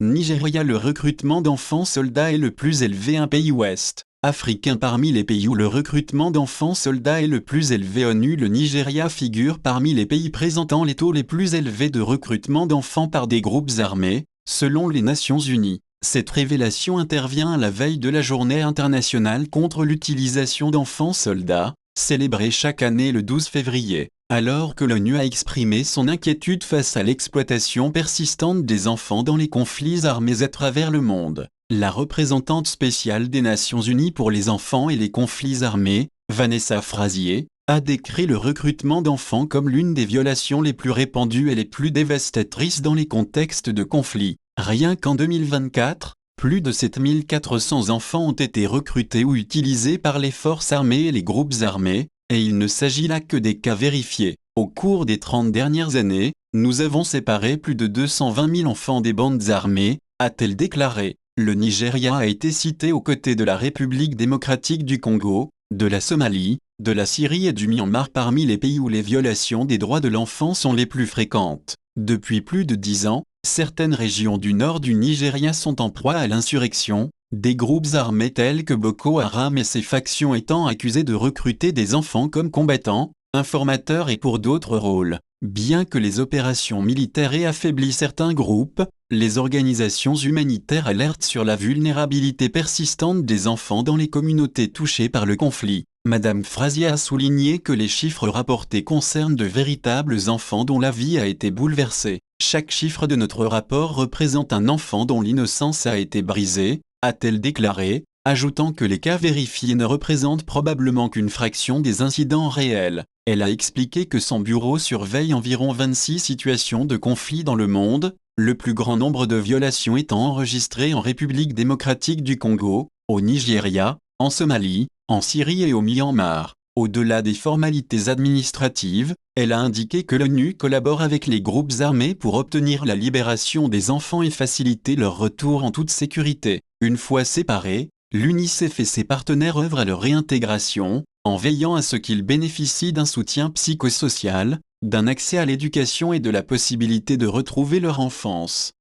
Nigeria. Le recrutement d'enfants soldats est le plus élevé. Un pays ouest africain parmi les pays où le recrutement d'enfants soldats est le plus élevé. ONU. Le Nigeria figure parmi les pays présentant les taux les plus élevés de recrutement d'enfants par des groupes armés, selon les Nations Unies. Cette révélation intervient à la veille de la Journée internationale contre l'utilisation d'enfants soldats, célébrée chaque année le 12 février. Alors que l'ONU a exprimé son inquiétude face à l'exploitation persistante des enfants dans les conflits armés à travers le monde, la représentante spéciale des Nations Unies pour les enfants et les conflits armés, Vanessa Frazier, a décrit le recrutement d'enfants comme l'une des violations les plus répandues et les plus dévastatrices dans les contextes de conflit. Rien qu'en 2024, plus de 7400 enfants ont été recrutés ou utilisés par les forces armées et les groupes armés, et il ne s'agit là que des cas vérifiés. Au cours des 30 dernières années, nous avons séparé plus de 220 000 enfants des bandes armées, a-t-elle déclaré. Le Nigeria a été cité aux côtés de la République démocratique du Congo, de la Somalie, de la Syrie et du Myanmar parmi les pays où les violations des droits de l'enfant sont les plus fréquentes. Depuis plus de 10 ans, certaines régions du nord du Nigeria sont en proie à l'insurrection, des groupes armés tels que Boko Haram et ses factions étant accusés de recruter des enfants comme combattants, informateurs et pour d'autres rôles. Bien que les opérations militaires aient affaibli certains groupes, les organisations humanitaires alertent sur la vulnérabilité persistante des enfants dans les communautés touchées par le conflit. Madame Frazier a souligné que les chiffres rapportés concernent de véritables enfants dont la vie a été bouleversée. Chaque chiffre de notre rapport représente un enfant dont l'innocence a été brisée, a-t-elle déclaré, ajoutant que les cas vérifiés ne représentent probablement qu'une fraction des incidents réels. Elle a expliqué que son bureau surveille environ 26 situations de conflit dans le monde, le plus grand nombre de violations étant enregistrées en République démocratique du Congo, au Nigeria, en Somalie, en Syrie et au Myanmar. Au-delà des formalités administratives, elle a indiqué que l'ONU collabore avec les groupes armés pour obtenir la libération des enfants et faciliter leur retour en toute sécurité. Une fois séparés, l'UNICEF et ses partenaires œuvrent à leur réintégration, en veillant à ce qu'ils bénéficient d'un soutien psychosocial, d'un accès à l'éducation et de la possibilité de retrouver leur enfance.